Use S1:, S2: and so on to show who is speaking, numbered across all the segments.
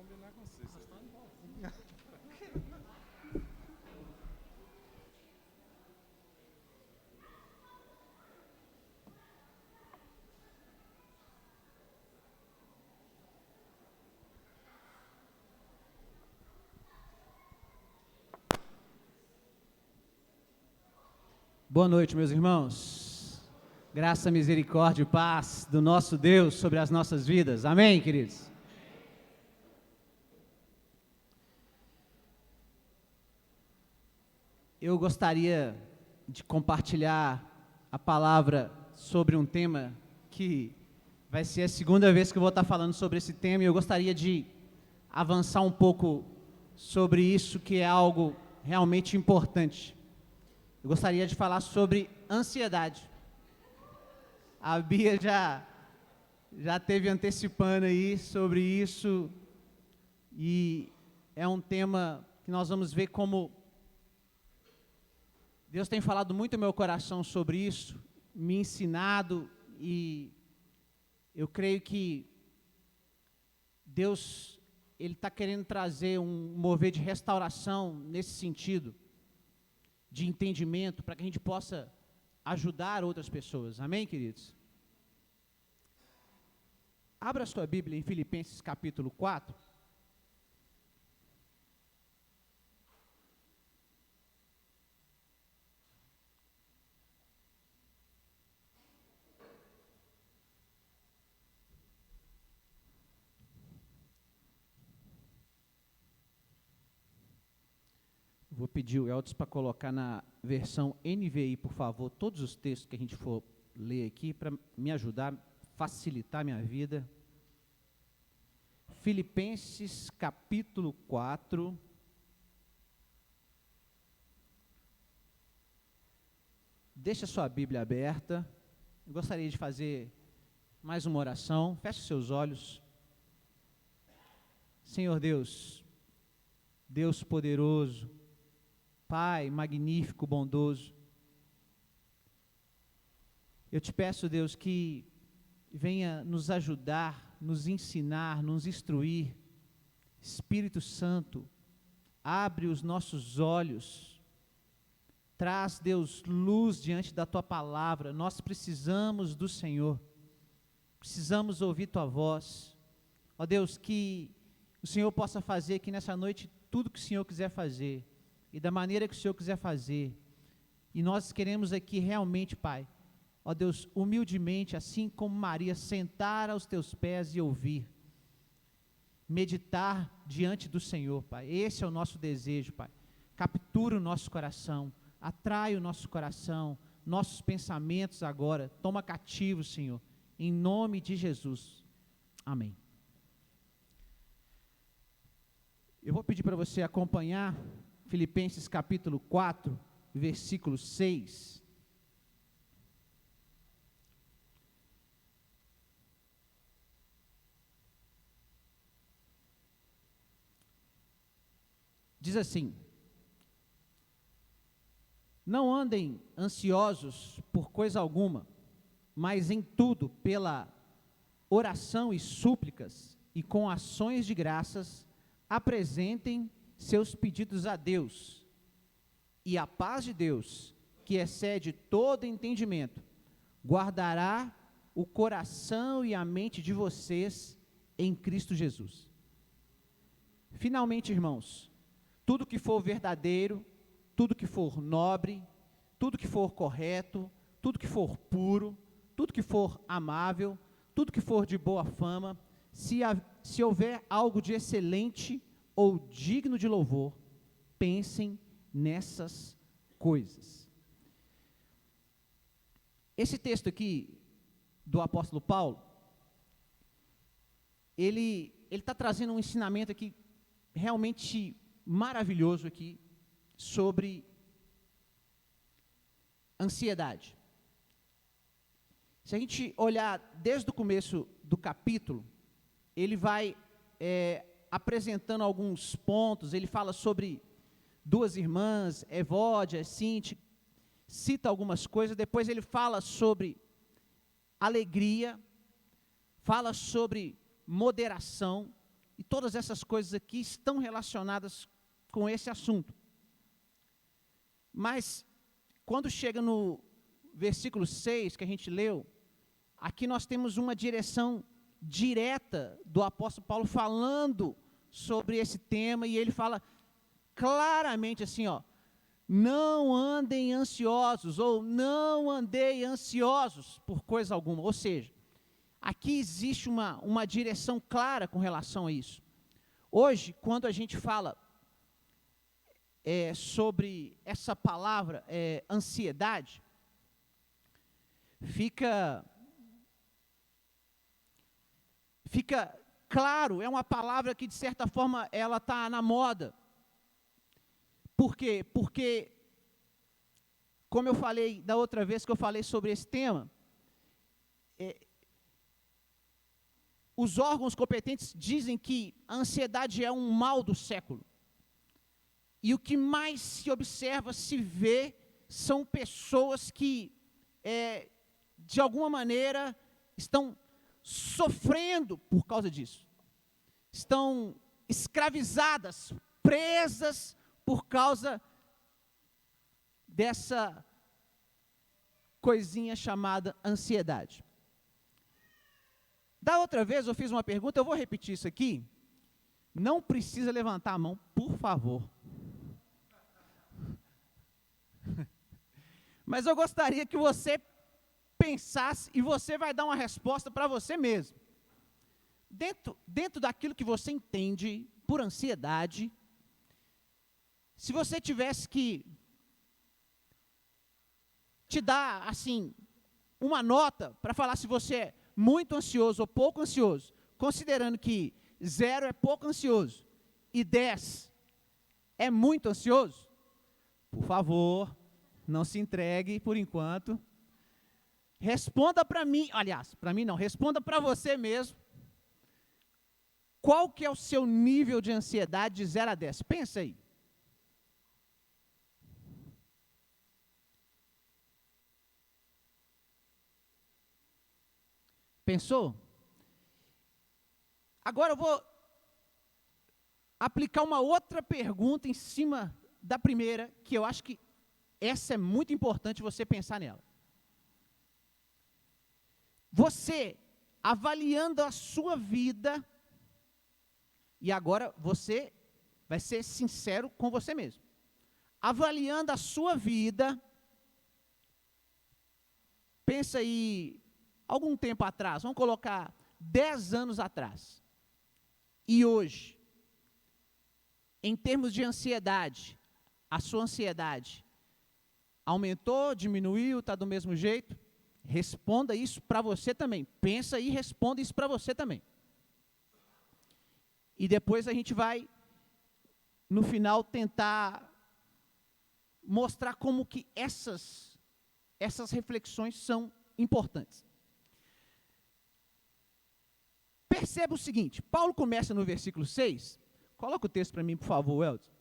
S1: combinar com você.
S2: Boa noite, meus irmãos. Graça, misericórdia e paz do nosso Deus sobre as nossas vidas. Amém, queridos? Eu gostaria de compartilhar a palavra sobre um tema que vai ser a segunda vez que eu vou estar falando sobre esse tema, e eu gostaria de avançar um pouco sobre isso, que é algo realmente importante. Eu gostaria de falar sobre ansiedade. A Bia já teve antecipando aí sobre isso, e é um tema que nós vamos ver como Deus tem falado muito no meu coração sobre isso, me ensinado, e eu creio que Deus, Ele está querendo trazer um mover de restauração nesse sentido, de entendimento, para que a gente possa ajudar outras pessoas. Amém, queridos? Abra sua Bíblia em Filipenses capítulo 4. Vou pedir o Eldes para colocar na versão NVI, por favor, todos os textos que a gente for ler aqui, para me ajudar, facilitar minha vida. Filipenses capítulo 4. Deixa sua Bíblia aberta. Eu gostaria de fazer mais uma oração. Feche seus olhos. Senhor Deus, Deus poderoso, Pai magnífico, bondoso, eu te peço, Deus, que venha nos ajudar, nos ensinar, nos instruir. Espírito Santo, abre os nossos olhos, traz, Deus, luz diante da Tua palavra. Nós precisamos do Senhor, precisamos ouvir Tua voz. Ó Deus, que o Senhor possa fazer aqui nessa noite tudo que o Senhor quiser fazer, e da maneira que o Senhor quiser fazer. E nós queremos aqui realmente, Pai, ó Deus, humildemente, assim como Maria, sentar aos Teus pés e ouvir, meditar diante do Senhor, Pai. Esse é o nosso desejo, Pai. Captura o nosso coração, atrai o nosso coração, nossos pensamentos agora, toma cativo, Senhor, em nome de Jesus. Amém. Eu vou pedir para você acompanhar Filipenses capítulo 4, versículo 6. Diz assim: não andem ansiosos por coisa alguma, mas em tudo, pela oração e súplicas, e com ações de graças, apresentem seus pedidos a Deus, e a paz de Deus, que excede todo entendimento, guardará o coração e a mente de vocês em Cristo Jesus. Finalmente, irmãos, tudo que for verdadeiro, tudo que for nobre, tudo que for correto, tudo que for puro, tudo que for amável, tudo que for de boa fama, se houver algo de excelente ou digno de louvor, pensem nessas coisas. Esse texto aqui do apóstolo Paulo, ele está trazendo um ensinamento aqui realmente maravilhoso aqui sobre ansiedade. Se a gente olhar desde o começo do capítulo, ele vai apresentando alguns pontos. Ele fala sobre duas irmãs, Evódia, Sinti, cita algumas coisas. Depois ele fala sobre alegria, fala sobre moderação, e todas essas coisas aqui estão relacionadas com esse assunto. Mas, quando chega no versículo 6, que a gente leu, aqui nós temos uma direção direta do apóstolo Paulo falando sobre esse tema, e ele fala claramente assim, ó, não andem ansiosos, ou não andei ansiosos por coisa alguma. Ou seja, aqui existe uma direção clara com relação a isso. Hoje, quando a gente fala sobre essa palavra, ansiedade, fica claro, é uma palavra que de certa forma ela está na moda. Por quê? Porque, como eu falei da outra vez que eu falei sobre esse tema, os órgãos competentes dizem que a ansiedade é um mal do século. E o que mais se observa, se vê, são pessoas que, de alguma maneira, estão sofrendo por causa disso. Estão escravizadas, presas por causa dessa coisinha chamada ansiedade. Da outra vez eu fiz uma pergunta, eu vou repetir isso aqui. Não precisa levantar a mão, por favor. Mas eu gostaria que você pensasse, e você vai dar uma resposta para você mesmo. Dentro daquilo que você entende por ansiedade, se você tivesse que te dar, assim, uma nota para falar se você é muito ansioso ou pouco ansioso, considerando que 0 é pouco ansioso e 10 é muito ansioso, por favor, não se entregue por enquanto. Responda para mim, aliás, para mim não, responda para você mesmo. Qual que é o seu nível de ansiedade de 0 a 10? Pensa aí. Pensou? Agora eu vou aplicar uma outra pergunta em cima da primeira, que eu acho que essa é muito importante você pensar nela. Você, avaliando a sua vida, e agora você vai ser sincero com você mesmo. Avaliando a sua vida, pensa aí, algum tempo atrás, vamos colocar 10 anos atrás, e hoje, em termos de ansiedade, a sua ansiedade aumentou, diminuiu, está do mesmo jeito? Responda isso para você também. Pensa e responda isso para você também. E depois a gente vai, no final, tentar mostrar como que essas reflexões são importantes. Perceba o seguinte, Paulo começa no versículo 6, coloca o texto para mim, por favor, Elton.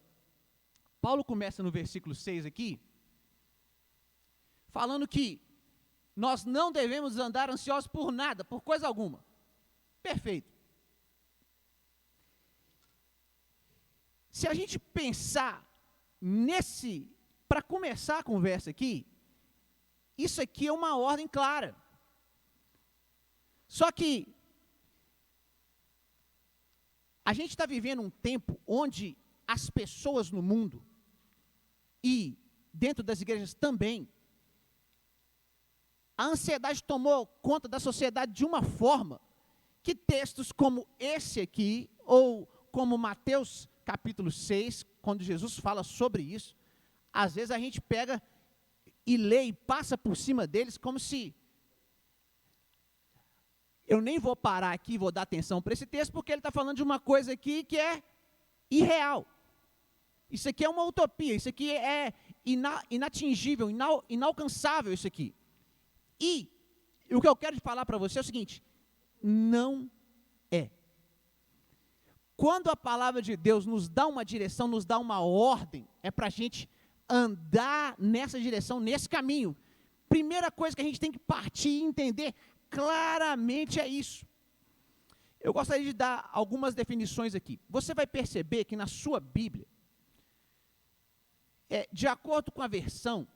S2: Paulo começa no versículo 6 aqui, falando que nós não devemos andar ansiosos por nada, por coisa alguma. Perfeito. Se a gente pensar para começar a conversa aqui, isso aqui é uma ordem clara. Só que a gente está vivendo um tempo onde as pessoas no mundo, e dentro das igrejas também, a ansiedade tomou conta da sociedade de uma forma que textos como esse aqui, ou como Mateus capítulo 6, quando Jesus fala sobre isso, às vezes a gente pega e lê e passa por cima deles como se... Eu nem vou parar aqui e vou dar atenção para esse texto, porque ele está falando de uma coisa aqui que é irreal. Isso aqui é uma utopia, isso aqui é inatingível, inalcançável isso aqui. E o que eu quero falar para você é o seguinte, não é. Quando a palavra de Deus nos dá uma direção, nos dá uma ordem, é para a gente andar nessa direção, nesse caminho. Primeira coisa que a gente tem que partir e entender claramente é isso. Eu gostaria de dar algumas definições aqui. Você vai perceber que na sua Bíblia, de acordo com a versão,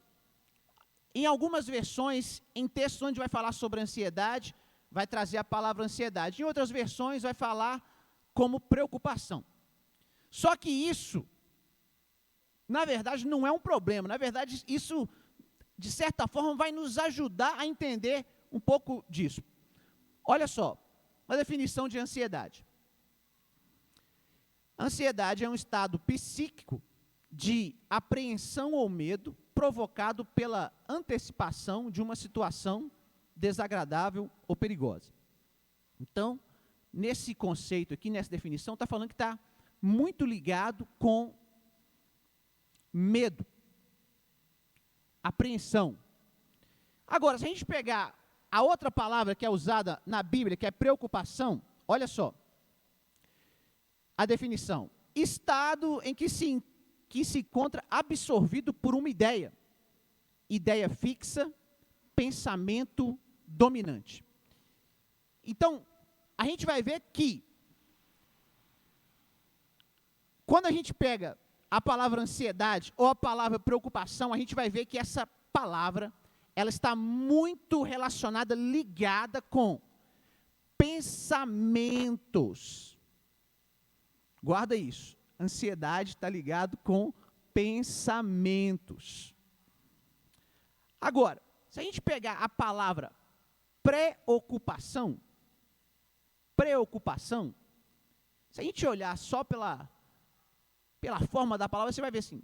S2: em algumas versões, em textos onde vai falar sobre ansiedade, vai trazer a palavra ansiedade. Em outras versões, vai falar como preocupação. Só que isso, na verdade, não é um problema. Na verdade, isso, de certa forma, vai nos ajudar a entender um pouco disso. Olha só, uma definição de ansiedade. Ansiedade é um estado psíquico de apreensão ou medo provocado pela antecipação de uma situação desagradável ou perigosa. Então, nesse conceito aqui, nessa definição, está falando que está muito ligado com medo, apreensão. Agora, se a gente pegar a outra palavra que é usada na Bíblia, que é preocupação, olha só, a definição: estado em que se encontra absorvido por uma ideia fixa, pensamento dominante. Então, a gente vai ver que, quando a gente pega a palavra ansiedade ou a palavra preocupação, a gente vai ver que essa palavra, ela está muito relacionada, ligada com pensamentos. Guarda isso. Ansiedade está ligado com pensamentos. Agora, se a gente pegar a palavra preocupação, se a gente olhar só pela forma da palavra, você vai ver assim,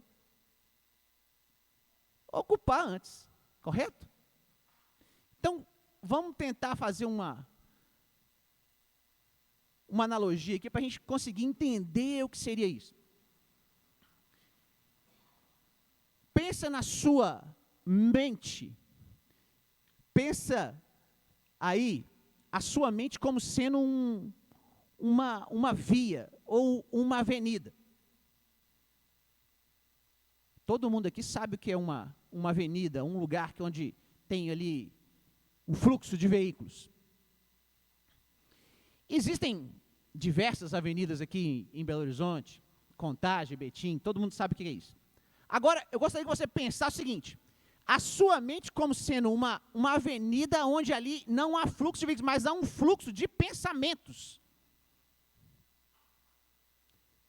S2: ocupar antes, correto? Então, vamos tentar fazer uma analogia aqui para a gente conseguir entender o que seria isso. Pensa na sua mente, pensa aí a sua mente como sendo uma via ou uma avenida. Todo mundo aqui sabe o que é uma avenida, um lugar onde tem ali um fluxo de veículos. Existem diversas avenidas aqui em Belo Horizonte, Contagem, Betim, todo mundo sabe o que é isso. Agora, eu gostaria que você pensasse o seguinte: a sua mente como sendo uma avenida onde ali não há fluxo de veículos, mas há um fluxo de pensamentos,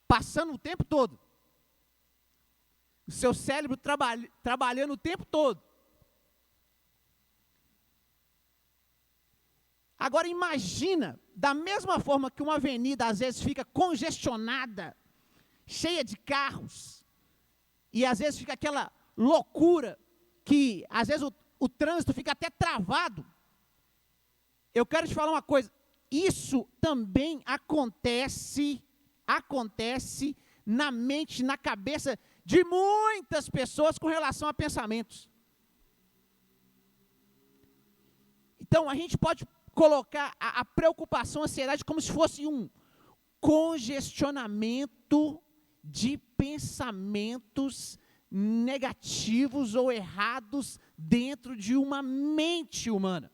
S2: passando o tempo todo. O seu cérebro trabalhando o tempo todo. Agora imagina, da mesma forma que uma avenida às vezes fica congestionada, cheia de carros, e às vezes fica aquela loucura, que às vezes o trânsito fica até travado. Eu quero te falar uma coisa, isso também acontece na mente, na cabeça de muitas pessoas com relação a pensamentos. Então, a gente pode colocar a preocupação, a ansiedade, como se fosse um congestionamento de pensamentos negativos ou errados dentro de uma mente humana.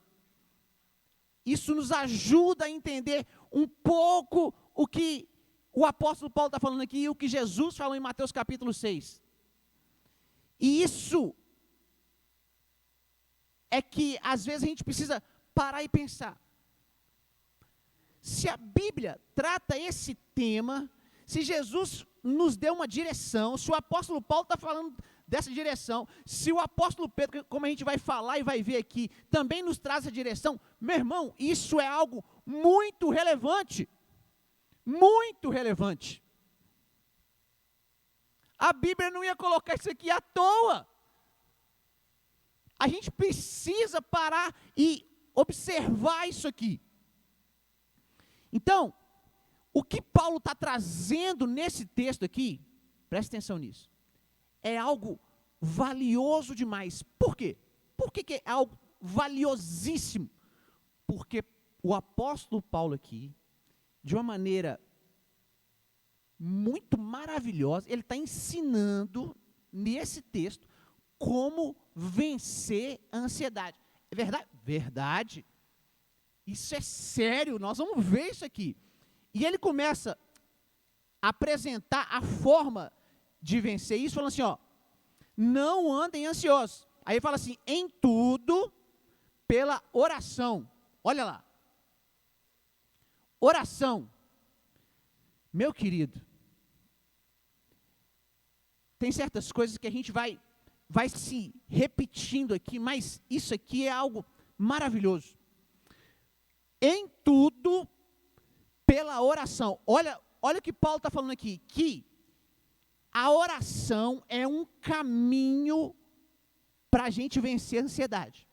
S2: Isso nos ajuda a entender um pouco o que o apóstolo Paulo está falando aqui, e o que Jesus falou em Mateus capítulo 6. E isso é que, às vezes, a gente precisa parar e pensar. Se a Bíblia trata esse tema, se Jesus nos deu uma direção, se o apóstolo Paulo está falando dessa direção, se o apóstolo Pedro, como a gente vai falar e vai ver aqui, também nos traz a direção, meu irmão, isso é algo muito relevante. Muito relevante. A Bíblia não ia colocar isso aqui à toa. A gente precisa parar e observar isso aqui. Então, o que Paulo está trazendo nesse texto aqui, preste atenção nisso, é algo valioso demais. Por quê? Por que é algo valiosíssimo? Porque o apóstolo Paulo aqui, de uma maneira muito maravilhosa, ele está ensinando nesse texto como vencer a ansiedade. É verdade? Verdade. Isso é sério, nós vamos ver isso aqui. E ele começa a apresentar a forma de vencer isso, falando assim, ó, não andem ansiosos. Aí ele fala assim, em tudo, pela oração. Olha lá. Oração. Meu querido, tem certas coisas que a gente vai se repetindo aqui, mas isso aqui é algo maravilhoso. Em tudo, pela oração. Olha o que Paulo está falando aqui, que a oração é um caminho para a gente vencer a ansiedade.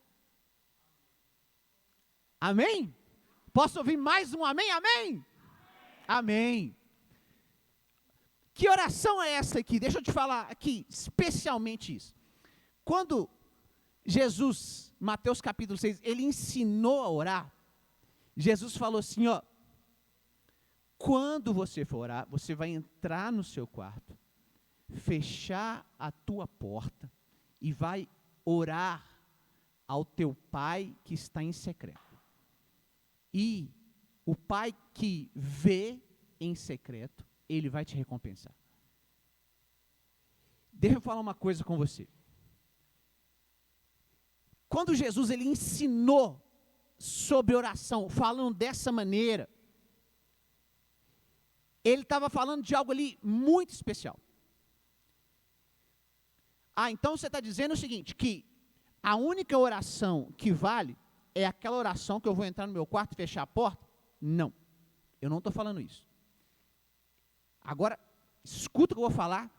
S2: Amém? Posso ouvir mais um amém? Amém? Amém. Que oração é essa aqui? Deixa eu te falar aqui, especialmente isso. Quando Jesus, Mateus capítulo 6, ele ensinou a orar, Jesus falou assim, ó, quando você for orar, você vai entrar no seu quarto, fechar a tua porta e vai orar ao teu pai que está em secreto. E o pai que vê em secreto, ele vai te recompensar. Deixa eu falar uma coisa com você. Quando Jesus ele ensinou sobre oração, falando dessa maneira, ele estava falando de algo ali muito especial. Então você está dizendo o seguinte, que a única oração que vale é aquela oração que eu vou entrar no meu quarto e fechar a porta? Não, eu não estou falando isso. Agora, escuta o que eu vou falar.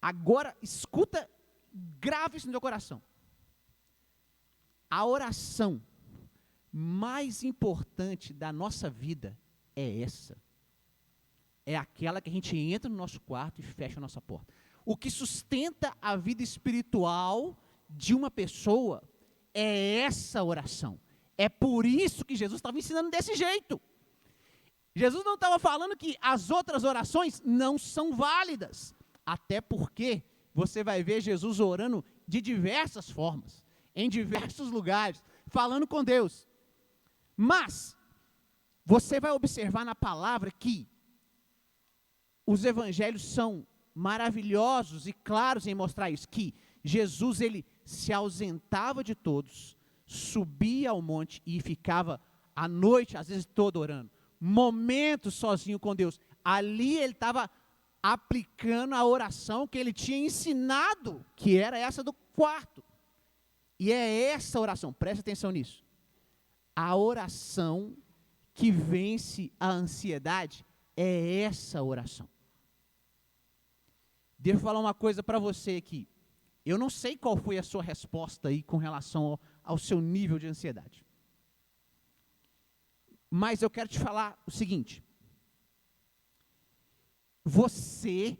S2: Agora, escuta, grave isso no teu coração. A oração mais importante da nossa vida é essa. É aquela que a gente entra no nosso quarto e fecha a nossa porta. O que sustenta a vida espiritual de uma pessoa é essa oração. É por isso que Jesus estava ensinando desse jeito. Jesus não estava falando que as outras orações não são válidas. Até porque você vai ver Jesus orando de diversas formas, em diversos lugares, falando com Deus. Mas você vai observar na palavra que os evangelhos são maravilhosos e claros em mostrar isso, que Jesus ele se ausentava de todos, subia ao monte e ficava a noite, às vezes toda orando, momentos sozinho com Deus. Ali ele estava aplicando a oração que ele tinha ensinado, que era essa do quarto. E é essa oração, preste atenção nisso. A oração que vence a ansiedade é essa oração. Deixa eu falar uma coisa para você aqui. Eu não sei qual foi a sua resposta aí com relação ao seu nível de ansiedade. Mas eu quero te falar o seguinte. Você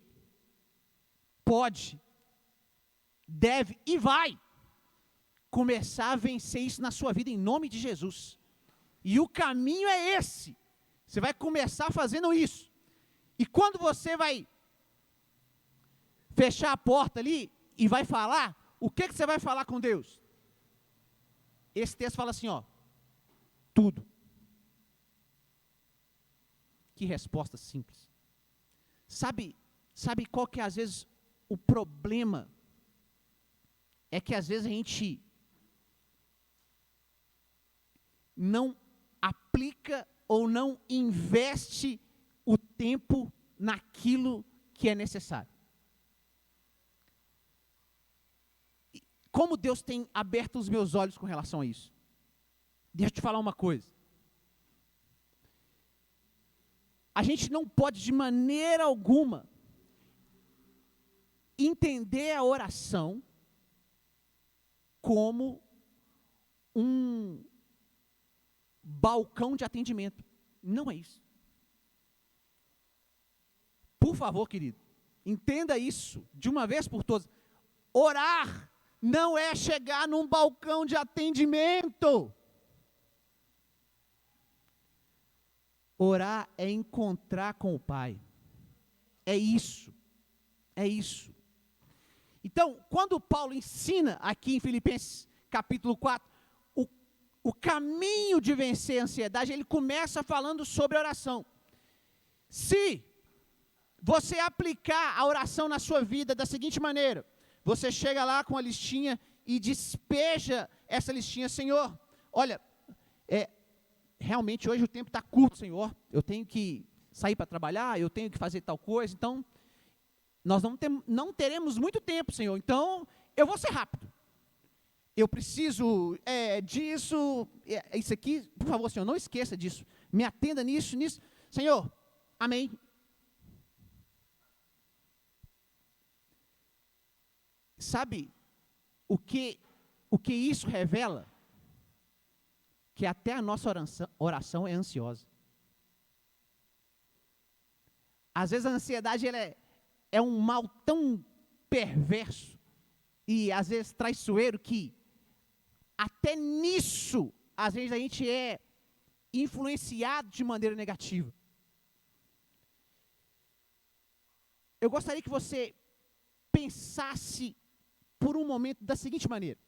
S2: pode, deve e vai começar a vencer isso na sua vida em nome de Jesus. E o caminho é esse. Você vai começar fazendo isso. E quando você vai fechar a porta ali e vai falar, o que você vai falar com Deus? Esse texto fala assim, ó, tudo. Que resposta simples. Sabe qual que é às vezes o problema? É que às vezes a gente não aplica ou não investe o tempo naquilo que é necessário. Como Deus tem aberto os meus olhos com relação a isso? Deixa eu te falar uma coisa. A gente não pode de maneira alguma entender a oração como um balcão de atendimento. Não é isso. Por favor, querido, entenda isso de uma vez por todas. Orar não é chegar num balcão de atendimento. Orar é encontrar com o Pai. É isso. É isso. Então, quando Paulo ensina aqui em Filipenses capítulo 4, o caminho de vencer a ansiedade, ele começa falando sobre oração. Se você aplicar a oração na sua vida da seguinte maneira, você chega lá com a listinha e despeja essa listinha: Senhor, olha, realmente hoje o tempo está curto, Senhor, eu tenho que sair para trabalhar, eu tenho que fazer tal coisa, então nós não teremos muito tempo, Senhor, então eu vou ser rápido. Eu preciso disso, isso aqui, por favor, Senhor, não esqueça disso, me atenda nisso, Senhor, amém. Sabe o que isso revela? Que até a nossa oração é ansiosa. Às vezes a ansiedade ela é um mal tão perverso e às vezes traiçoeiro que até nisso, às vezes a gente é influenciado de maneira negativa. Eu gostaria que você pensasse por um momento da seguinte maneira: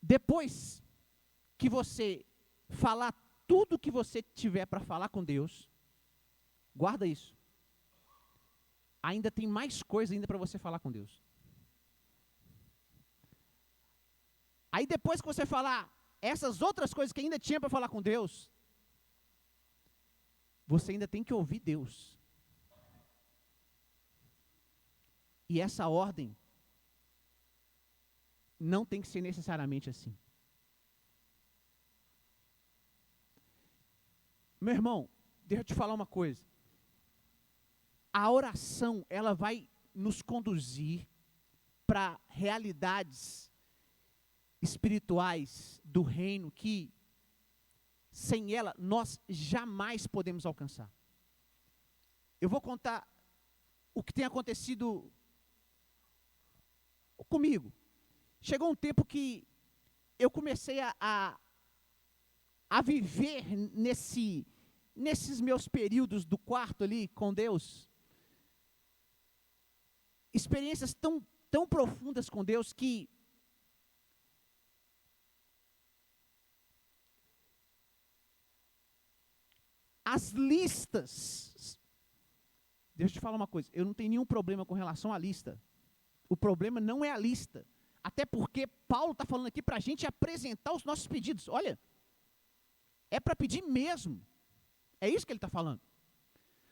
S2: depois que você falar tudo que você tiver para falar com Deus, guarda isso. Ainda tem mais coisa ainda para você falar com Deus. Aí depois que você falar essas outras coisas que ainda tinha para falar com Deus, você ainda tem que ouvir Deus. E essa ordem não tem que ser necessariamente assim. Meu irmão, deixa eu te falar uma coisa. A oração, ela vai nos conduzir para realidades espirituais do reino que, sem ela, nós jamais podemos alcançar. Eu vou contar o que tem acontecido comigo. Chegou um tempo que eu comecei a viver nesses meus períodos do quarto ali com Deus, experiências tão profundas com Deus que as listas, deixa eu te falar uma coisa, eu não tenho nenhum problema com relação à lista. O problema não é a lista. Até porque Paulo está falando aqui para a gente apresentar os nossos pedidos. Olha, é para pedir mesmo. É isso que ele está falando.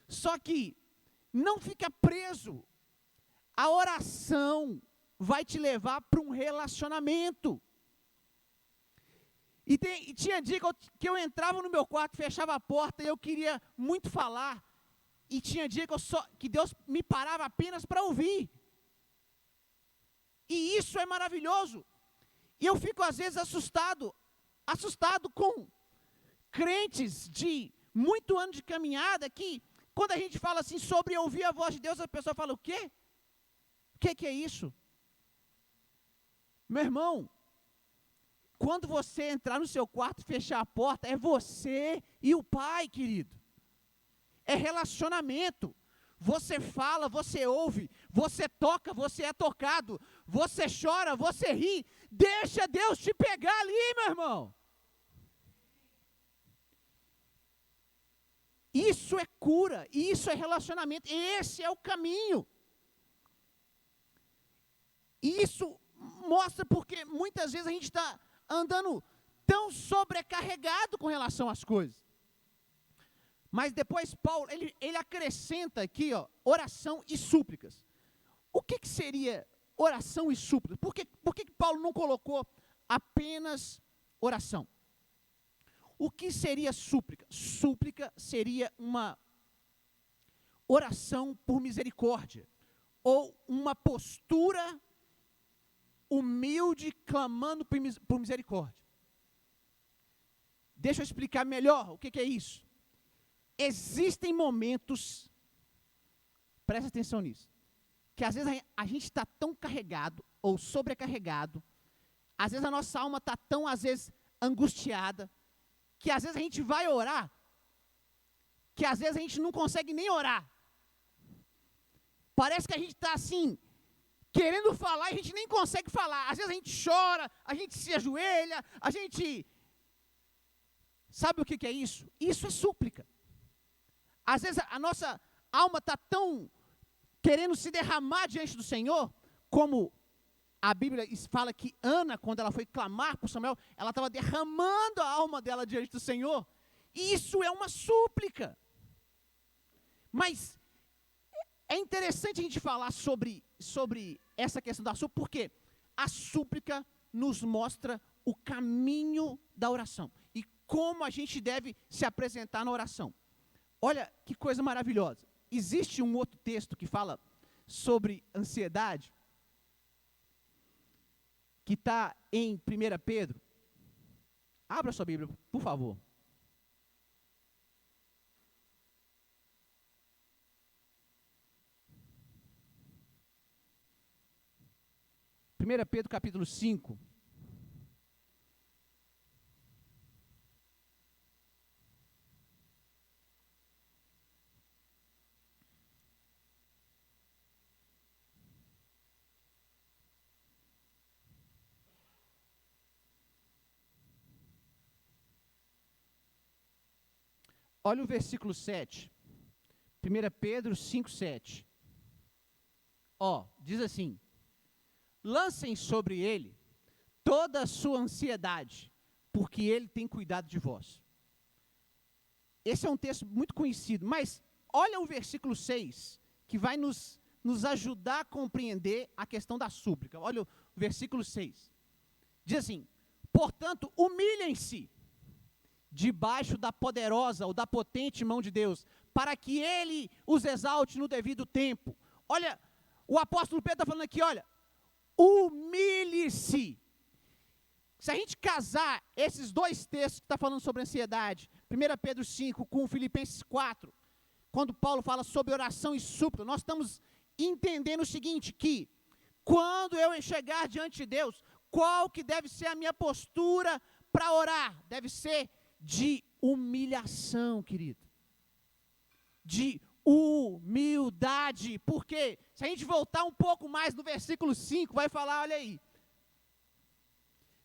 S2: Só que não fica preso. A oração vai te levar para um relacionamento. E tinha dia que eu entrava no meu quarto, fechava a porta e eu queria muito falar. E tinha dia que Deus me parava apenas para ouvir. E isso é maravilhoso. E eu fico às vezes assustado com crentes de muito ano de caminhada que, quando a gente fala assim sobre ouvir a voz de Deus, a pessoa fala: o quê? O que é isso? Meu irmão, quando você entrar no seu quarto e fechar a porta, é você e o Pai, querido. É relacionamento. Você fala, você ouve, você toca, você é tocado, você chora, você ri. Deixa Deus te pegar ali, meu irmão. Isso é cura, isso é relacionamento, esse é o caminho. Isso mostra porque muitas vezes a gente está andando tão sobrecarregado com relação às coisas. Mas depois Paulo, ele acrescenta aqui, oração e súplicas. O que seria oração e súplicas? Por que Paulo não colocou apenas oração? O que seria súplica? Súplica seria uma oração por misericórdia, ou uma postura humilde clamando por misericórdia. Deixa eu explicar melhor o que é isso. Existem momentos, presta atenção nisso, que às vezes a gente está tão carregado ou sobrecarregado, às vezes a nossa alma está tão, às vezes, angustiada, que às vezes a gente vai orar, que às vezes a gente não consegue nem orar. Parece que a gente está assim, querendo falar e a gente nem consegue falar. Às vezes a gente chora, a gente se ajoelha, a gente... Sabe o que é isso? Isso é súplica. Às vezes a nossa alma está tão querendo se derramar diante do Senhor, como a Bíblia fala que Ana, quando ela foi clamar por Samuel, ela estava derramando a alma dela diante do Senhor. E isso é uma súplica. Mas é interessante a gente falar sobre essa questão da súplica, porque a súplica nos mostra o caminho da oração e como a gente deve se apresentar na oração. Olha que coisa maravilhosa. Existe um outro texto que fala sobre ansiedade, que está em 1 Pedro. Abra sua Bíblia, por favor. 1 Pedro capítulo 5. Olha o versículo 7. 1 Pedro 5, 7. Diz assim: lancem sobre ele toda a sua ansiedade, porque ele tem cuidado de vós. Esse é um texto muito conhecido, mas olha o versículo 6, que vai nos ajudar a compreender a questão da súplica. Olha o versículo 6. Diz assim: portanto, humilhem-se debaixo da poderosa ou da potente mão de Deus, para que ele os exalte no devido tempo. Olha, o apóstolo Pedro está falando aqui, olha, humilhe-se. Se a gente casar esses dois textos que está falando sobre ansiedade, 1 Pedro 5 com Filipenses 4, quando Paulo fala sobre oração e súplica, nós estamos entendendo o seguinte, que quando eu chegar diante de Deus, qual que deve ser a minha postura para orar? Deve ser de humilhação, querido. De humildade. Porque se a gente voltar um pouco mais no versículo 5, vai falar, olha aí.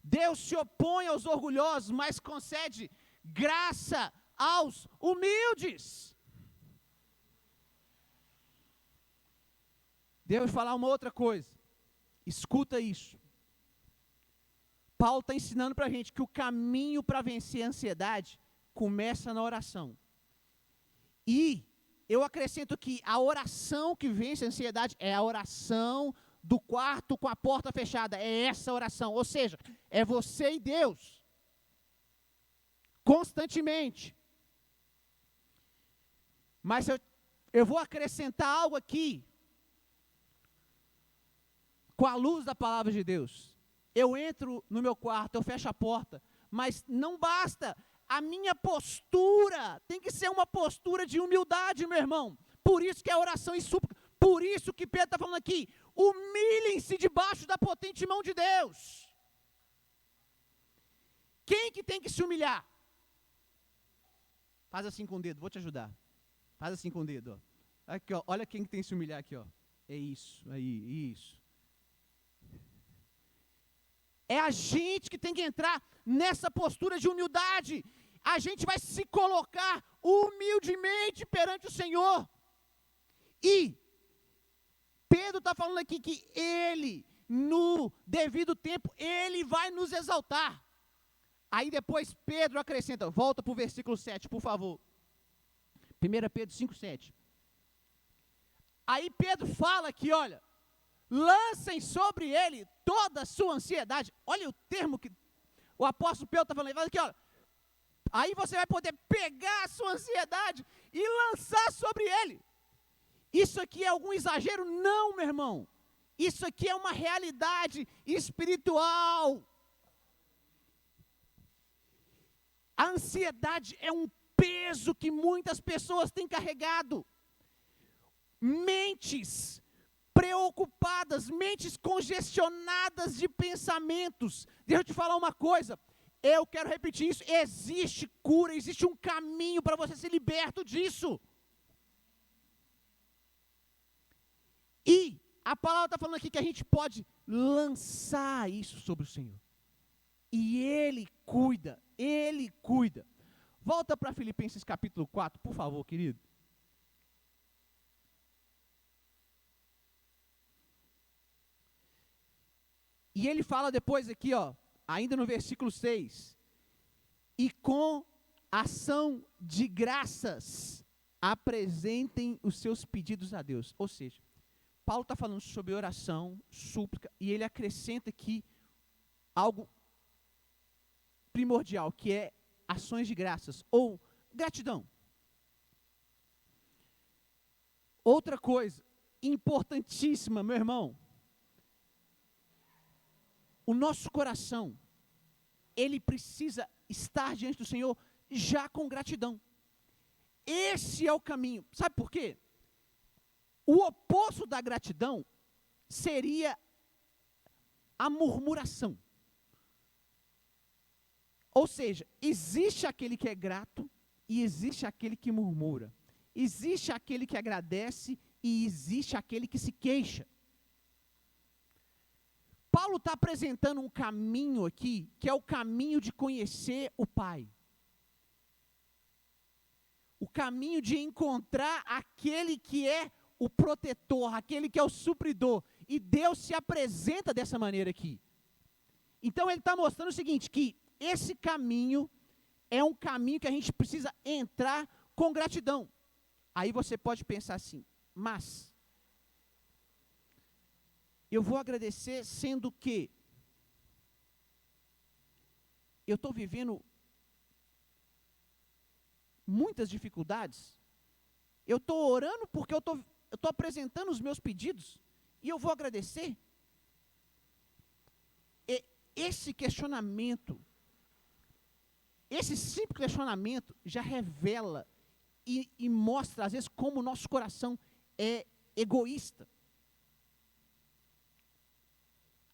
S2: Deus se opõe aos orgulhosos, mas concede graça aos humildes. Deus vai falar uma outra coisa. Escuta isso. Paulo está ensinando para a gente que o caminho para vencer a ansiedade começa na oração. E eu acrescento que a oração que vence a ansiedade é a oração do quarto com a porta fechada. É essa oração, ou seja, é você e Deus. Constantemente. Mas eu vou acrescentar algo aqui, com a luz da palavra de Deus. Eu entro no meu quarto, eu fecho a porta, mas não basta. A minha postura tem que ser uma postura de humildade, meu irmão. Por isso que é oração e súplica. Por isso que Pedro está falando aqui, humilhem-se debaixo da potente mão de Deus. Quem que tem que se humilhar? Faz assim com o dedo, vou te ajudar. Faz assim com o dedo, ó. Aqui, ó, olha quem que tem que se humilhar aqui, ó. É isso, aí, isso. É a gente que tem que entrar nessa postura de humildade. A gente vai se colocar humildemente perante o Senhor. E Pedro está falando aqui que Ele, no devido tempo, Ele vai nos exaltar. Aí depois Pedro acrescenta, volta para o versículo 7, por favor. 1 Pedro 5, 7. Aí Pedro fala que, olha, lancem sobre ele toda a sua ansiedade. Olha o termo que o apóstolo Pedro está falando aqui, olha. Aí você vai poder pegar a sua ansiedade e lançar sobre ele. Isso aqui é algum exagero? Não, meu irmão. Isso aqui é uma realidade espiritual. A ansiedade é um peso que muitas pessoas têm carregado. Mentes preocupadas, mentes congestionadas de pensamentos. Deixa eu te falar uma coisa, eu quero repetir isso, existe cura, existe um caminho para você ser liberto disso. E a palavra está falando aqui que a gente pode lançar isso sobre o Senhor. E Ele cuida, Ele cuida. Volta para Filipenses capítulo 4, por favor, querido. E ele fala depois aqui, ó, ainda no versículo 6, e com ação de graças, apresentem os seus pedidos a Deus. Ou seja, Paulo está falando sobre oração, súplica, e ele acrescenta aqui algo primordial, que é ações de graças, ou gratidão. Outra coisa importantíssima, meu irmão, o nosso coração, ele precisa estar diante do Senhor já com gratidão. Esse é o caminho. Sabe por quê? O oposto da gratidão seria a murmuração. Ou seja, existe aquele que é grato e existe aquele que murmura. Existe aquele que agradece e existe aquele que se queixa. Paulo está apresentando um caminho aqui, que é o caminho de conhecer o Pai. O caminho de encontrar aquele que é o protetor, aquele que é o supridor. E Deus se apresenta dessa maneira aqui. Então ele está mostrando o seguinte, que esse caminho é um caminho que a gente precisa entrar com gratidão. Aí você pode pensar assim, mas eu vou agradecer sendo que eu estou vivendo muitas dificuldades. Eu estou orando porque eu estou apresentando os meus pedidos e eu vou agradecer. E esse questionamento, esse simples questionamento já revela e mostra às vezes como o nosso coração é egoísta.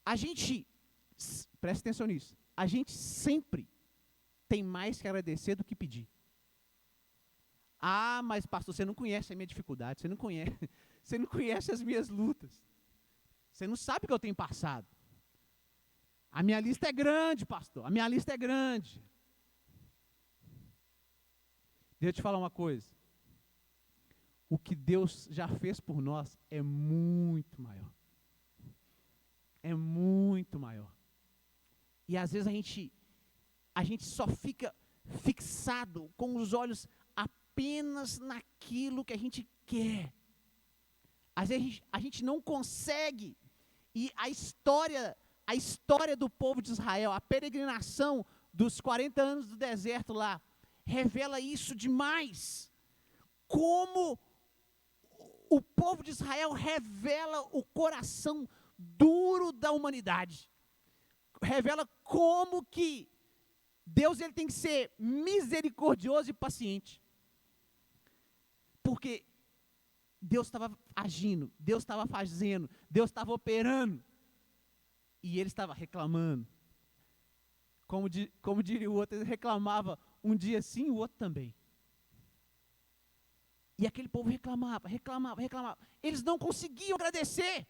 S2: A gente, presta atenção nisso, a gente sempre tem mais que agradecer do que pedir. Ah, mas pastor, você não conhece a minha dificuldade, você não conhece as minhas lutas. Você não sabe o que eu tenho passado. A minha lista é grande, pastor, a minha lista é grande. Deixa eu te falar uma coisa. O que Deus já fez por nós é muito maior. É muito maior. E às vezes a gente só fica fixado com os olhos apenas naquilo que a gente quer. Às vezes a gente não consegue. E a história do povo de Israel, a peregrinação dos 40 anos do deserto lá, revela isso demais. Como o povo de Israel revela o coração duro da humanidade. Revela como que Deus ele tem que ser misericordioso e paciente. Porque Deus estava agindo, Deus estava fazendo, Deus estava operando. E ele estava reclamando. Como diria o outro, ele reclamava um dia sim, o outro também. E aquele povo reclamava. Eles não conseguiam agradecer.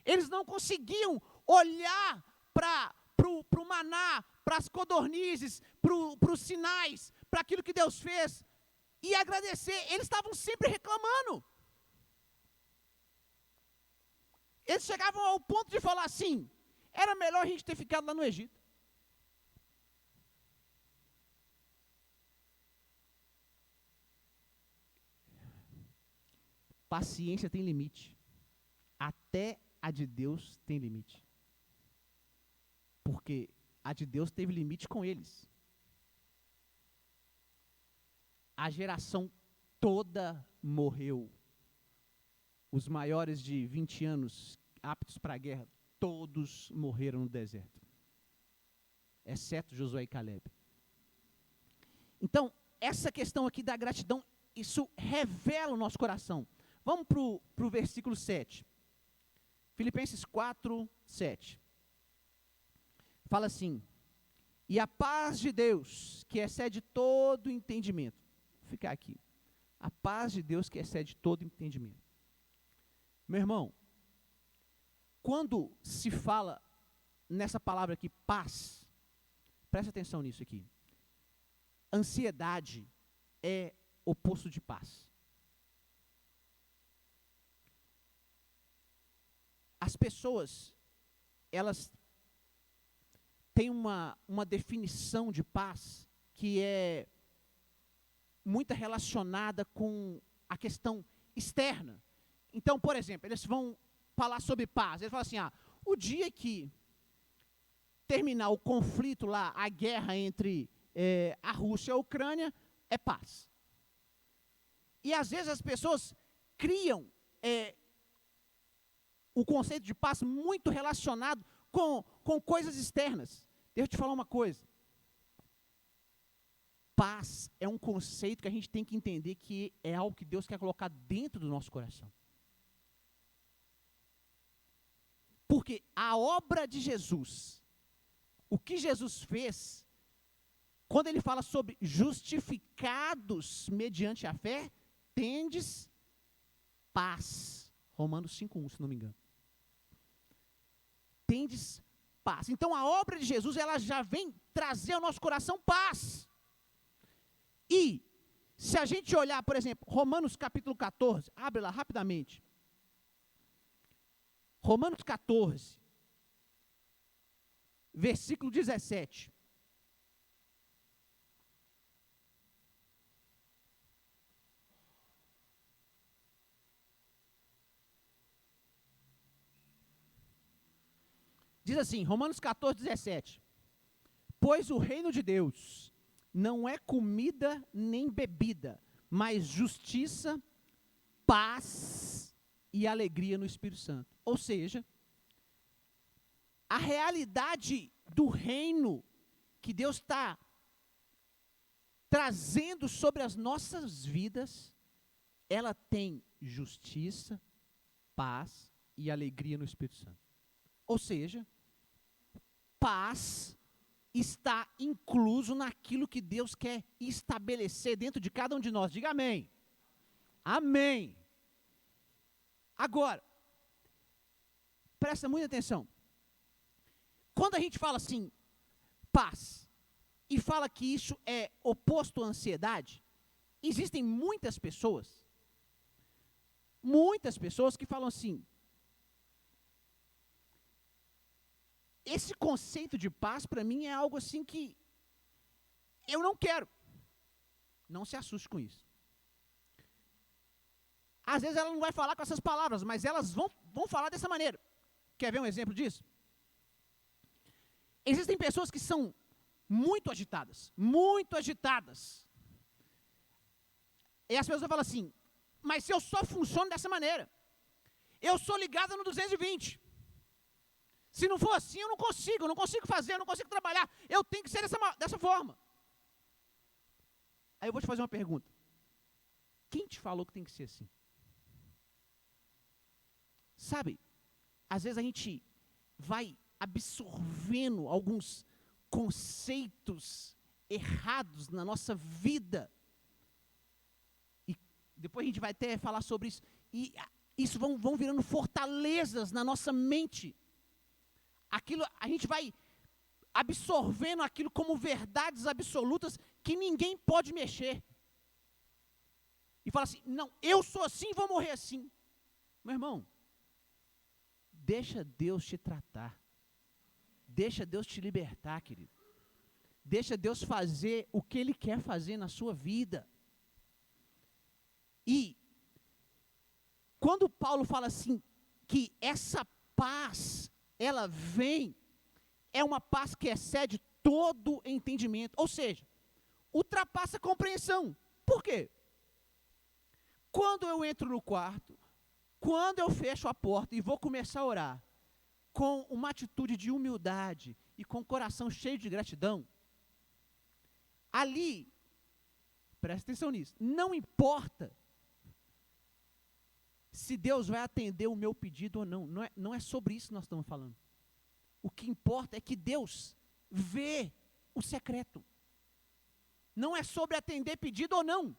S2: Eles não conseguiam olhar para o maná, para as codornizes, para os sinais, para aquilo que Deus fez e agradecer. Eles estavam sempre reclamando. Eles chegavam ao ponto de falar assim, era melhor a gente ter ficado lá no Egito. Paciência tem limite. Até a de Deus tem limite. Porque a de Deus teve limite com eles. A geração toda morreu. Os maiores de 20 anos, aptos para a guerra, todos morreram no deserto. Exceto Josué e Caleb. Então, essa questão aqui da gratidão, isso revela o nosso coração. Vamos para o versículo 7. Filipenses 4, 7. Fala assim, e a paz de Deus, que excede todo entendimento. Vou ficar aqui. A paz de Deus que excede todo entendimento. Meu irmão, quando se fala nessa palavra aqui, paz, presta atenção nisso aqui. Ansiedade é oposto de paz. As pessoas, elas têm uma definição de paz que é muito relacionada com a questão externa. Então, por exemplo, eles vão falar sobre paz. Eles falam assim, o dia que terminar o conflito lá, a guerra entre a Rússia e a Ucrânia, é paz. E às vezes as pessoas criam o conceito de paz muito relacionado com coisas externas. Deixa eu te falar uma coisa. Paz é um conceito que a gente tem que entender que é algo que Deus quer colocar dentro do nosso coração. Porque a obra de Jesus, o que Jesus fez, quando ele fala sobre justificados mediante a fé, tendes paz. Romanos 5:1, se não me engano. Tendes paz. Então a obra de Jesus, ela já vem trazer ao nosso coração paz. E, se a gente olhar, por exemplo, Romanos capítulo 14, abre lá rapidamente. Romanos 14, versículo 17. Diz assim, Romanos 14, 17. Pois o reino de Deus não é comida nem bebida, mas justiça, paz e alegria no Espírito Santo. Ou seja, a realidade do reino que Deus está trazendo sobre as nossas vidas, ela tem justiça, paz e alegria no Espírito Santo. Ou seja, paz está incluso naquilo que Deus quer estabelecer dentro de cada um de nós. Diga amém. Amém. Agora, presta muita atenção. Quando a gente fala assim, paz, e fala que isso é oposto à ansiedade, existem muitas pessoas que falam assim, esse conceito de paz, para mim, é algo assim que eu não quero. Não se assuste com isso. Às vezes ela não vai falar com essas palavras, mas elas vão falar dessa maneira. Quer ver um exemplo disso? Existem pessoas que são muito agitadas. Muito agitadas. E as pessoas falam assim, mas eu só funciono dessa maneira. Eu sou ligada no 220. Se não for assim, eu não consigo fazer, eu não consigo trabalhar. Eu tenho que ser dessa forma. Aí eu vou te fazer uma pergunta. Quem te falou que tem que ser assim? Sabe, às vezes a gente vai absorvendo alguns conceitos errados na nossa vida. E depois a gente vai até falar sobre isso. E isso vão virando fortalezas na nossa mente. Aquilo, a gente vai absorvendo aquilo como verdades absolutas que ninguém pode mexer. E fala assim, não, eu sou assim e vou morrer assim. Meu irmão, deixa Deus te tratar. Deixa Deus te libertar, querido. Deixa Deus fazer o que Ele quer fazer na sua vida. E quando Paulo fala assim, que essa paz, ela vem, é uma paz que excede todo entendimento. Ou seja, ultrapassa a compreensão. Por quê? Quando eu entro no quarto, quando eu fecho a porta e vou começar a orar, com uma atitude de humildade e com o coração cheio de gratidão, ali, presta atenção nisso, não importa se Deus vai atender o meu pedido ou não, não é sobre isso que nós estamos falando. O que importa é que Deus vê o secreto. Não é sobre atender pedido ou não,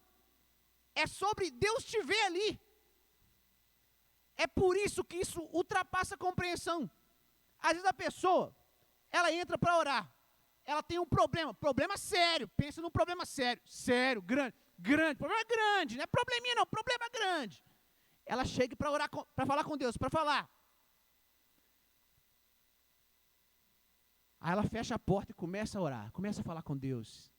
S2: é sobre Deus te ver ali. É por isso que isso ultrapassa a compreensão. Às vezes a pessoa, ela entra para orar, ela tem um problema sério, pensa num problema sério, grande, problema grande, não é probleminha não, problema grande. Ela chega para orar, para falar com Deus, para falar. Aí ela fecha a porta e começa a orar, começa a falar com Deus.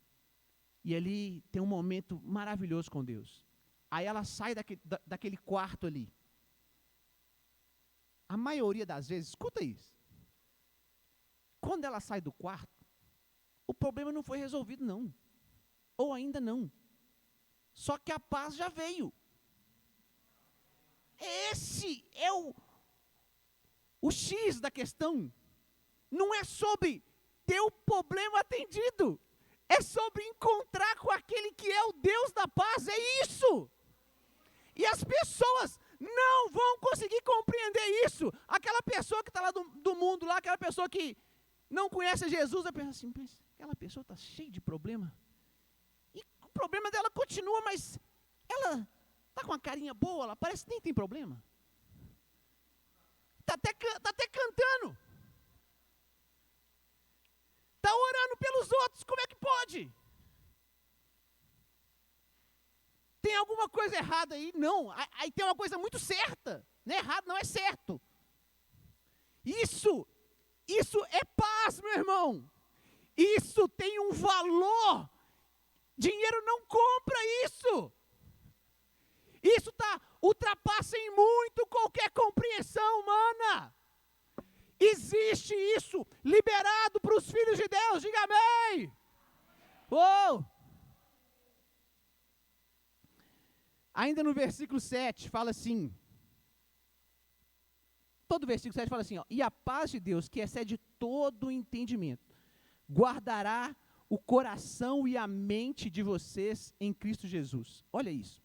S2: E ali tem um momento maravilhoso com Deus. Aí ela sai daquele quarto ali. A maioria das vezes, escuta isso. Quando ela sai do quarto, o problema não foi resolvido não. Ou ainda não. Só que a paz já veio. Esse é o X da questão. Não é sobre ter o problema atendido. É sobre encontrar com aquele que é o Deus da paz. É isso. E as pessoas não vão conseguir compreender isso. Aquela pessoa que está lá do mundo, lá, aquela pessoa que não conhece Jesus, vai pensar assim, aquela pessoa está cheia de problema. E o problema dela continua, mas ela está com uma carinha boa, ela parece que nem tem problema. Está até cantando. Está orando pelos outros, como é que pode? Tem alguma coisa errada aí? Não, aí tem uma coisa muito certa. Não é errado, não é certo. Isso é paz, meu irmão. Isso tem um valor. Dinheiro não compra isso. Isso ultrapassa em muito qualquer compreensão humana. Existe isso liberado para os filhos de Deus. Diga amém. Oh! Ainda no versículo 7, fala assim. Todo o versículo 7 fala assim, ó, e a paz de Deus, que excede todo o entendimento, guardará o coração e a mente de vocês em Cristo Jesus. Olha isso.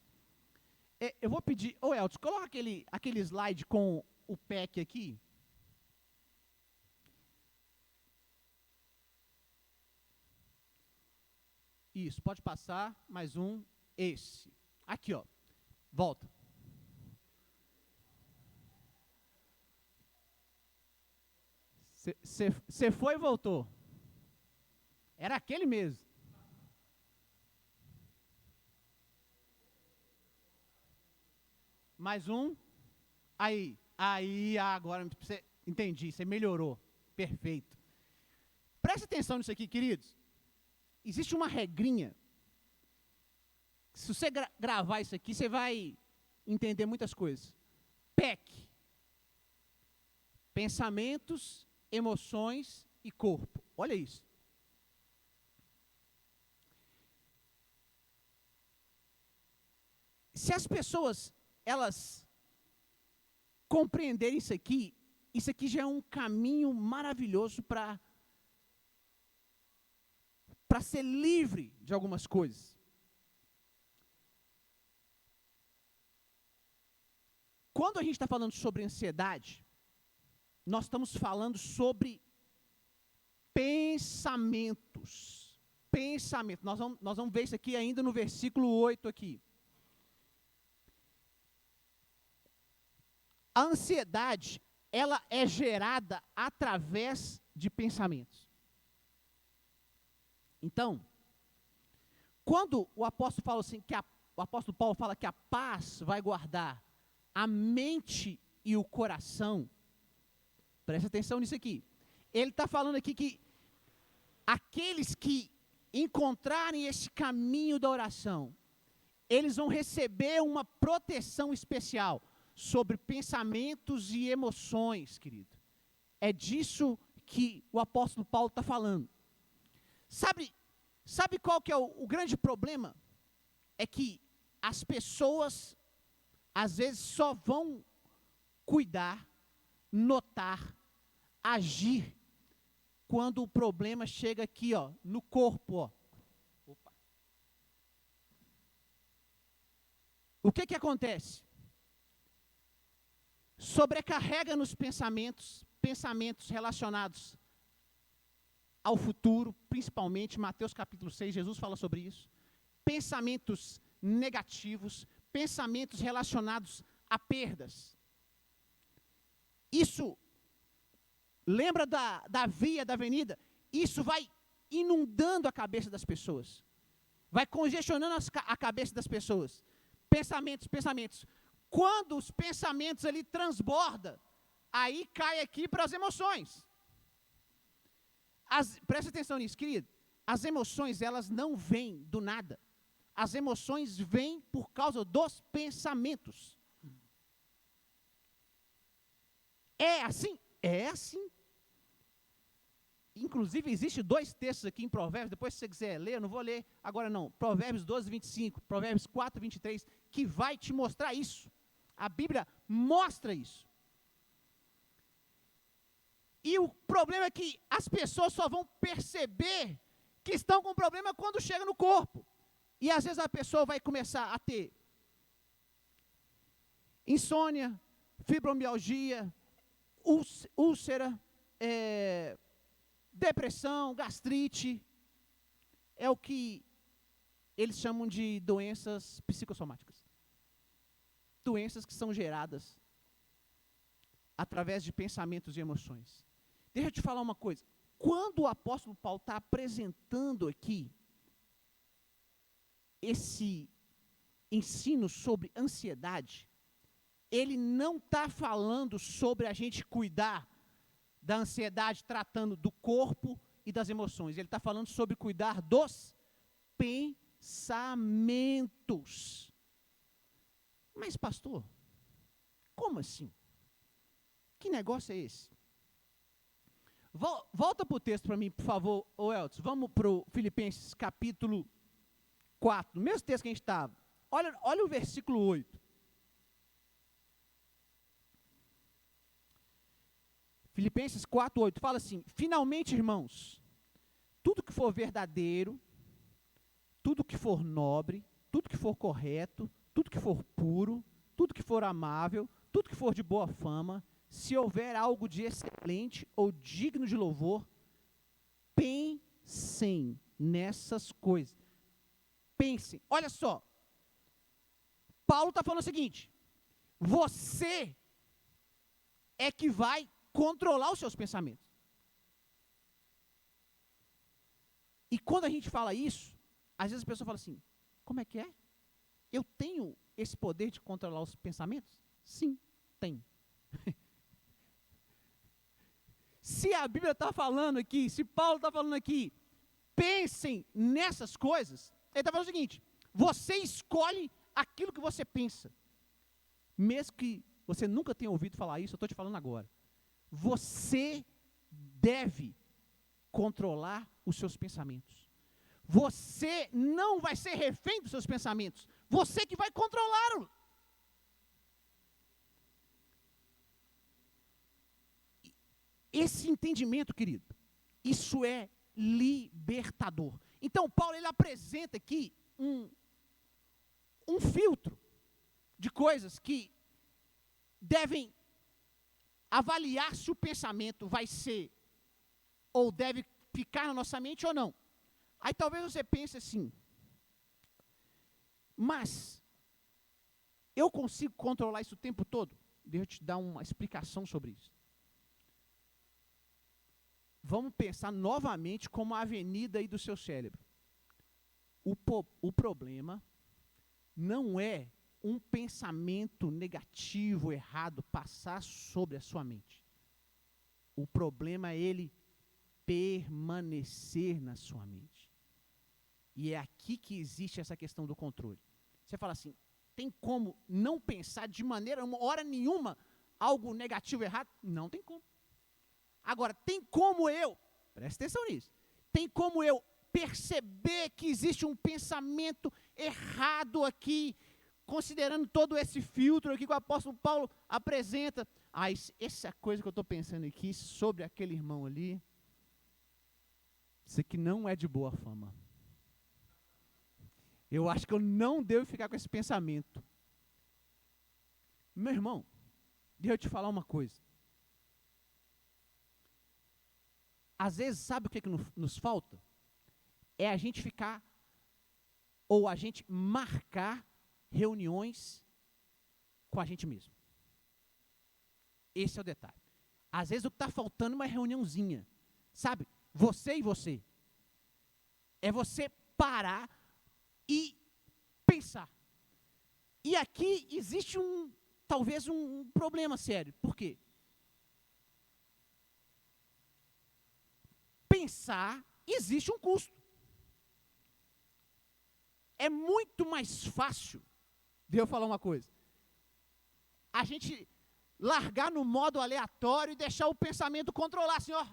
S2: Eu vou pedir, Elton, coloca aquele slide com o PEC aqui. Isso, pode passar, mais um, esse. Aqui, ó, volta. Você foi e voltou. Era aquele mesmo. Mais um. Aí, agora, entendi, você melhorou. Perfeito. Preste atenção nisso aqui, queridos. Existe uma regrinha. Se você gravar isso aqui, você vai entender muitas coisas. PEC. Pensamentos, emoções e corpo. Olha isso. Se as pessoas, elas compreenderem isso aqui já é um caminho maravilhoso para ser livre de algumas coisas. Quando a gente está falando sobre ansiedade, nós estamos falando sobre pensamentos. Pensamento. Nós vamos ver isso aqui ainda no versículo 8 aqui. A ansiedade, ela é gerada através de pensamentos. Então, quando o apóstolo fala assim, o apóstolo Paulo fala que a paz vai guardar a mente e o coração, presta atenção nisso aqui. Ele está falando aqui que aqueles que encontrarem esse caminho da oração, eles vão receber uma proteção especial sobre pensamentos e emoções, querido. É disso que o apóstolo Paulo está falando. Sabe qual que é o grande problema? É que as pessoas, às vezes, só vão cuidar, notar, agir, quando o problema chega aqui, ó, no corpo, ó. Opa. O que acontece? Sobrecarrega nos pensamentos relacionados ao futuro, principalmente, Mateus capítulo 6, Jesus fala sobre isso. Pensamentos negativos, pensamentos relacionados a perdas. Isso, lembra da via, da avenida? Isso vai inundando a cabeça das pessoas. Vai congestionando a cabeça das pessoas. Pensamentos. Quando os pensamentos ali transbordam, aí cai aqui para as emoções. Presta atenção nisso, querido. As emoções, elas não vêm do nada. As emoções vêm por causa dos pensamentos. É assim? É assim. Inclusive, existem 2 textos aqui em Provérbios, depois se você quiser ler, eu não vou ler agora não. Provérbios 12, 25, Provérbios 4, 23, que vai te mostrar isso. A Bíblia mostra isso. E o problema é que as pessoas só vão perceber que estão com problema quando chega no corpo. E às vezes a pessoa vai começar a ter insônia, fibromialgia, úlcera, depressão, gastrite. É o que eles chamam de doenças psicossomáticas. Doenças que são geradas através de pensamentos e emoções. Deixa eu te falar uma coisa. Quando o apóstolo Paulo está apresentando aqui esse ensino sobre ansiedade, ele não está falando sobre a gente cuidar da ansiedade tratando do corpo e das emoções. Ele está falando sobre cuidar dos pensamentos. Mas, pastor, como assim? Que negócio é esse? Volta para o texto para mim, por favor, Elton. Vamos para o Filipenses capítulo 4, no mesmo texto que a gente estava. Olha o versículo 8. Filipenses 4, 8, fala assim: finalmente, irmãos, tudo que for verdadeiro, tudo que for nobre, tudo que for correto, tudo que for puro, tudo que for amável, tudo que for de boa fama, se houver algo de excelente ou digno de louvor, pensem nessas coisas. Pensem, olha só, Paulo está falando o seguinte: você é que vai controlar os seus pensamentos. E quando a gente fala isso, às vezes a pessoa fala assim: como é que é? Eu tenho esse poder de controlar os pensamentos? Sim, tem. Se a Bíblia está falando aqui, se Paulo está falando aqui, pensem nessas coisas, ele está falando o seguinte: você escolhe aquilo que você pensa. Mesmo que você nunca tenha ouvido falar isso, eu estou te falando agora. Você deve controlar os seus pensamentos. Você não vai ser refém dos seus pensamentos. Você que vai controlá-los. Esse entendimento, querido, isso é libertador. Então, Paulo, ele apresenta aqui um filtro de coisas que devem avaliar se o pensamento vai ser ou deve ficar na nossa mente ou não. Aí talvez você pense assim: mas eu consigo controlar isso o tempo todo? Deixa eu te dar uma explicação sobre isso. Vamos pensar novamente como a avenida aí do seu cérebro. O problema não é um pensamento negativo, errado, passar sobre a sua mente. O problema é ele permanecer na sua mente. E é aqui que existe essa questão do controle. Você fala assim: tem como não pensar de maneira, hora nenhuma, algo negativo, errado? Não tem como. Agora, tem como presta atenção nisso, tem como eu perceber que existe um pensamento errado aqui, considerando todo esse filtro aqui que o apóstolo Paulo apresenta. Essa coisa que eu estou pensando aqui sobre aquele irmão ali, isso aqui não é de boa fama. Eu acho que eu não devo ficar com esse pensamento. Meu irmão, deixa eu te falar uma coisa. Às vezes, sabe o que nos falta? É a gente ficar, ou a gente marcar reuniões com a gente mesmo. Esse é o detalhe. Às vezes o que está faltando é uma reuniãozinha. Sabe? Você e você. É você parar e pensar. E aqui existe talvez um problema sério. Por quê? Pensar existe um custo. É muito mais fácil, deixa eu falar uma coisa, a gente largar no modo aleatório e deixar o pensamento controlar, assim, ó,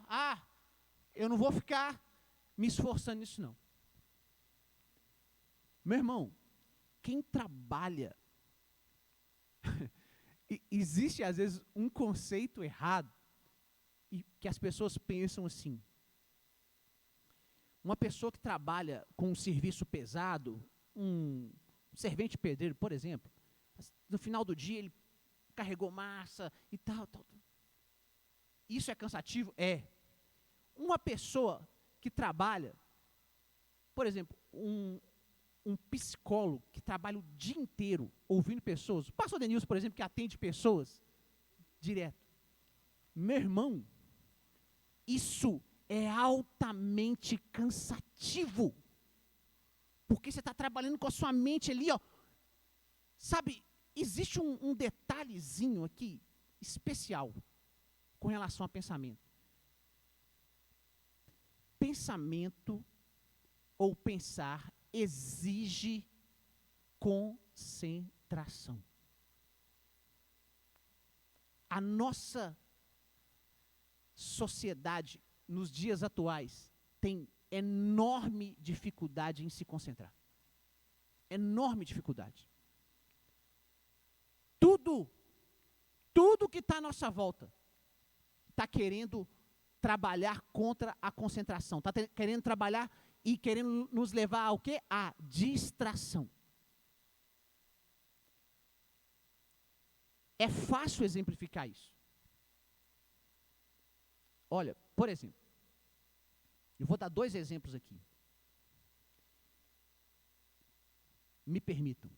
S2: eu não vou ficar me esforçando nisso não. Meu irmão, quem trabalha, existe às vezes um conceito errado, e que as pessoas pensam assim, uma pessoa que trabalha com um serviço pesado, um servente pedreiro, por exemplo, no final do dia ele carregou massa e tal. Isso é cansativo? É. Uma pessoa que trabalha, por exemplo, um psicólogo que trabalha o dia inteiro ouvindo pessoas, o pastor Denilson, por exemplo, que atende pessoas direto. Meu irmão, isso é altamente cansativo. Porque você está trabalhando com a sua mente ali, ó. Sabe, existe um detalhezinho aqui, especial, com relação a pensamento. Pensamento ou pensar exige concentração. A nossa sociedade, nos dias atuais, tem enorme dificuldade em se concentrar. Enorme dificuldade. Tudo que está à nossa volta está querendo trabalhar contra a concentração. Está querendo trabalhar e querendo nos levar ao quê? À distração. É fácil exemplificar isso. Olha, por exemplo, eu vou dar 2 exemplos aqui. Me permitam.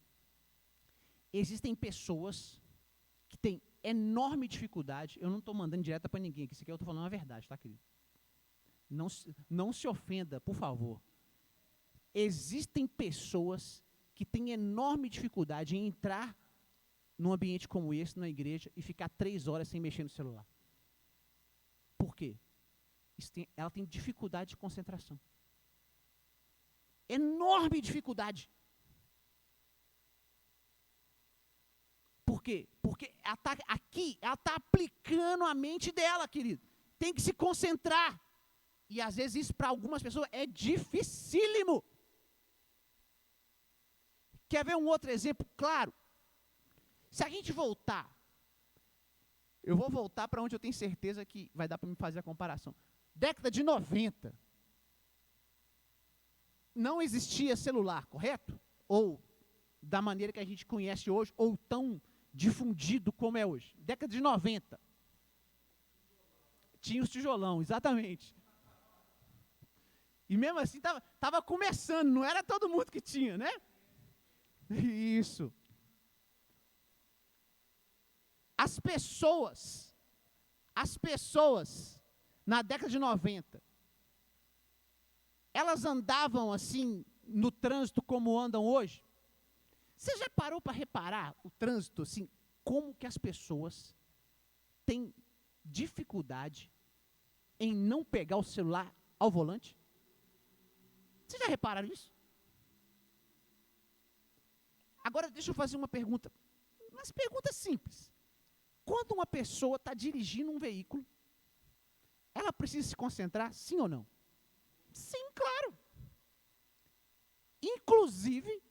S2: Existem pessoas que têm enorme dificuldade, eu não estou mandando direta para ninguém, que isso aqui eu estou falando a verdade, tá, querido? Não se ofenda, por favor. Existem pessoas que têm enorme dificuldade em entrar num ambiente como esse, na igreja, e ficar 3 horas sem mexer no celular. Por quê? Ela tem dificuldade de concentração. Enorme dificuldade. Por quê? Porque ela está aqui, ela está aplicando a mente dela, querido. Tem que se concentrar. E às vezes isso para algumas pessoas é dificílimo. Quer ver um outro exemplo claro? Se a gente voltar, eu vou voltar para onde eu tenho certeza que vai dar para me fazer a comparação. Década de 90, não existia celular, correto? Ou da maneira que a gente conhece hoje, ou tão difundido como é hoje. Década de 90. Tinha os tijolão, exatamente. E mesmo assim estava começando, não era todo mundo que tinha, né? Isso. As pessoas, na década de 90, elas andavam assim, no trânsito como andam hoje? Você já parou para reparar o trânsito, assim, como que as pessoas têm dificuldade em não pegar o celular ao volante? Vocês já repararam isso? Agora, deixa eu fazer uma pergunta, umas perguntas simples. Quando uma pessoa está dirigindo um veículo, ela precisa se concentrar, sim ou não? Sim, claro. Inclusive,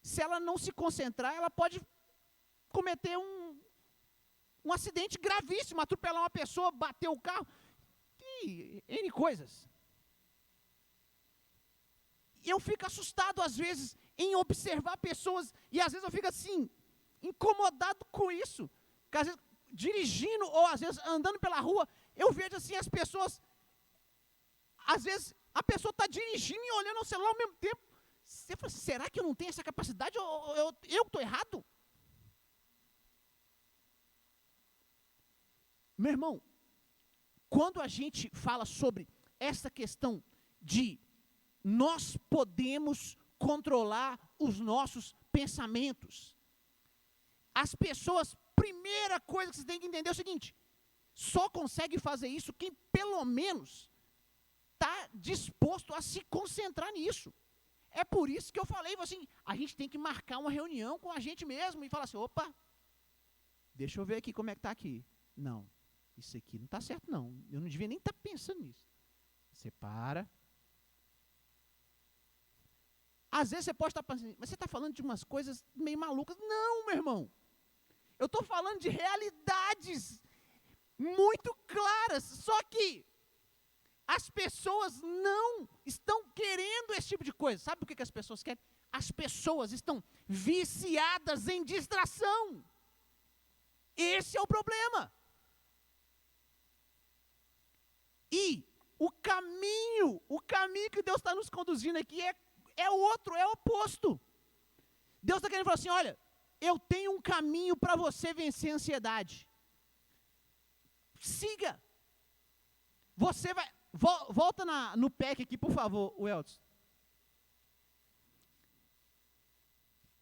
S2: se ela não se concentrar, ela pode cometer um acidente gravíssimo, atropelar uma pessoa, bater o carro, e N coisas. E eu fico assustado, às vezes, em observar pessoas, e às vezes eu fico assim, incomodado com isso. Porque às vezes, dirigindo, ou às vezes andando pela rua, eu vejo assim as pessoas, às vezes a pessoa está dirigindo e olhando o celular ao mesmo tempo. Você fala, será que eu não tenho essa capacidade? Eu estou errado? Meu irmão, quando a gente fala sobre essa questão de nós podemos controlar os nossos pensamentos, as pessoas, primeira coisa que você tem que entender é o seguinte: só consegue fazer isso quem pelo menos está disposto a se concentrar nisso. É por isso que eu falei assim, a gente tem que marcar uma reunião com a gente mesmo e falar assim, opa, deixa eu ver aqui como é que está aqui. Não, isso aqui não está certo não, eu não devia nem estar pensando nisso. Você para. Às vezes você pode estar pensando, mas você está falando de umas coisas meio malucas. Não, meu irmão, eu estou falando de realidades muito claras, só que as pessoas não estão querendo esse tipo de coisa. Sabe o que as pessoas querem? As pessoas estão viciadas em distração. Esse é o problema. E o caminho que Deus está nos conduzindo aqui é outro, é oposto. Deus está querendo falar assim, olha, eu tenho um caminho para você vencer a ansiedade. Siga. Você vai... Volta no PEC aqui, por favor, Welton.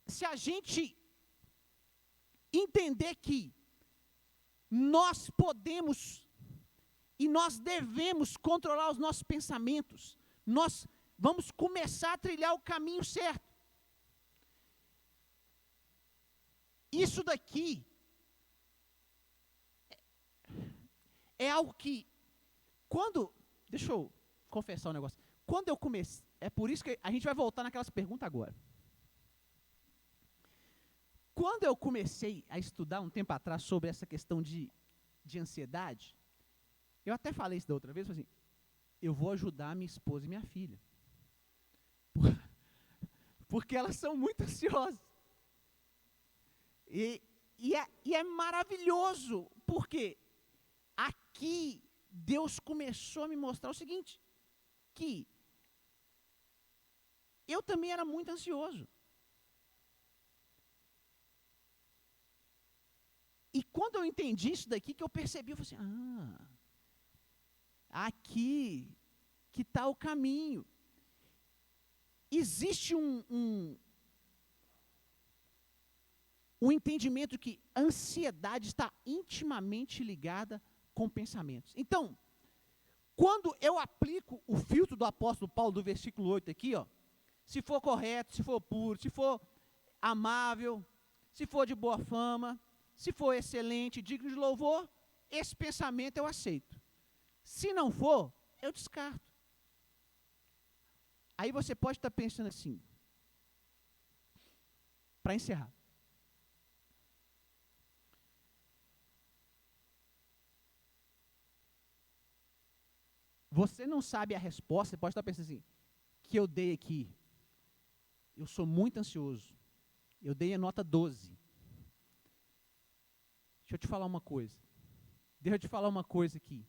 S2: Se a gente entender que nós podemos e nós devemos controlar os nossos pensamentos, nós vamos começar a trilhar o caminho certo. Isso daqui é algo que, deixa eu confessar um negócio. Quando eu comecei, é por isso que a gente vai voltar naquelas perguntas agora. Quando eu comecei a estudar um tempo atrás sobre essa questão de ansiedade, eu até falei isso da outra vez, falei assim, eu vou ajudar minha esposa e minha filha. Porque elas são muito ansiosas. E é maravilhoso, porque aqui Deus começou a me mostrar o seguinte, que eu também era muito ansioso. E quando eu entendi isso daqui, que eu percebi, eu falei assim, aqui que está o caminho. Existe um entendimento que a ansiedade está intimamente ligada com pensamentos. Então, quando eu aplico o filtro do apóstolo Paulo, do versículo 8 aqui, se for correto, se for puro, se for amável, se for de boa fama, se for excelente, digno de louvor, esse pensamento eu aceito. Se não for, eu descarto. Aí você pode estar pensando assim, para encerrar. Você não sabe a resposta, você pode estar pensando assim, que eu dei aqui, eu sou muito ansioso, eu dei a nota 12. Deixa eu te falar uma coisa. Deixa eu te falar uma coisa aqui.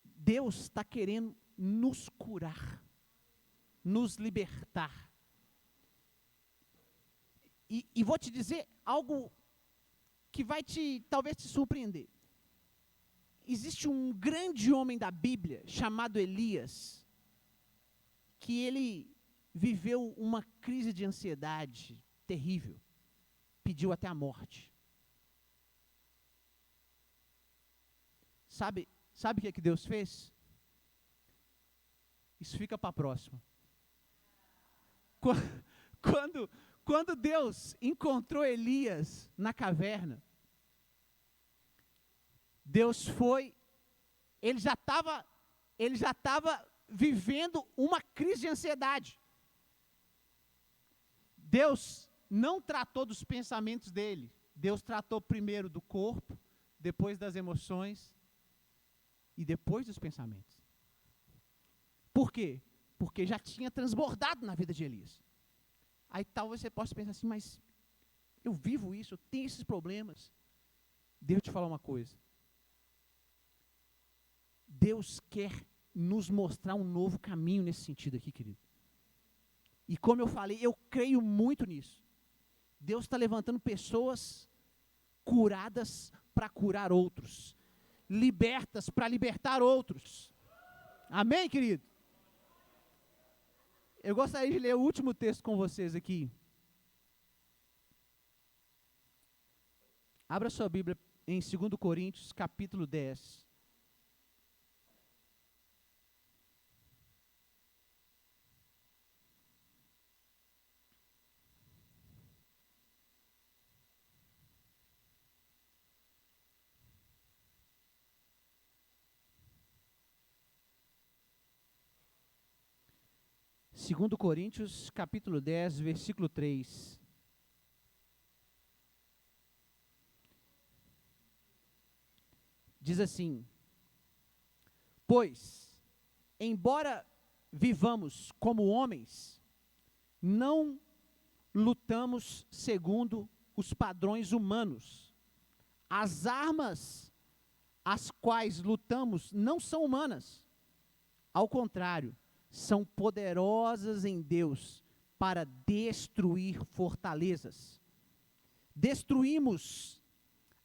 S2: Deus está querendo nos curar, nos libertar. E vou te dizer algo que vai talvez te surpreender. Existe um grande homem da Bíblia chamado Elias, que ele viveu uma crise de ansiedade terrível. Pediu até a morte. Sabe o que Deus fez? Isso fica para a próxima. Quando Deus encontrou Elias na caverna, Deus foi, ele já estava vivendo uma crise de ansiedade. Deus não tratou dos pensamentos dele. Deus tratou primeiro do corpo, depois das emoções e depois dos pensamentos. Por quê? Porque já tinha transbordado na vida de Elias. Aí talvez você possa pensar assim, mas eu vivo isso, eu tenho esses problemas. Deixa eu te falar uma coisa. Deus quer nos mostrar um novo caminho nesse sentido aqui, querido. E como eu falei, eu creio muito nisso. Deus está levantando pessoas curadas para curar outros, libertas para libertar outros. Amém, querido? Eu gostaria de ler o último texto com vocês aqui. Abra sua Bíblia em 2 Coríntios, capítulo 10. Segundo Coríntios, capítulo 10, versículo 3. Diz assim: pois, embora vivamos como homens, não lutamos segundo os padrões humanos. As armas as quais lutamos não são humanas. Ao contrário, são poderosas em Deus para destruir fortalezas. Destruímos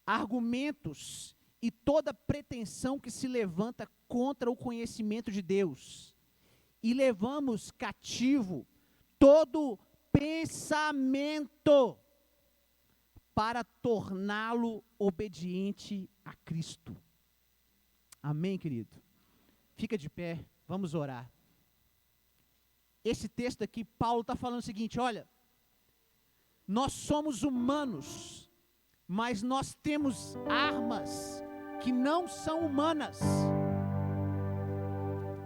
S2: argumentos e toda pretensão que se levanta contra o conhecimento de Deus. E levamos cativo todo pensamento para torná-lo obediente a Cristo. Amém, querido? Fica de pé, vamos orar. Esse texto aqui, Paulo está falando o seguinte: olha, nós somos humanos, mas nós temos armas que não são humanas.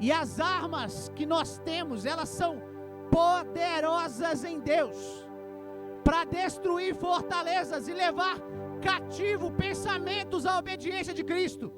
S2: E as armas que nós temos, elas são poderosas em Deus, para destruir fortalezas e levar cativo pensamentos à obediência de Cristo.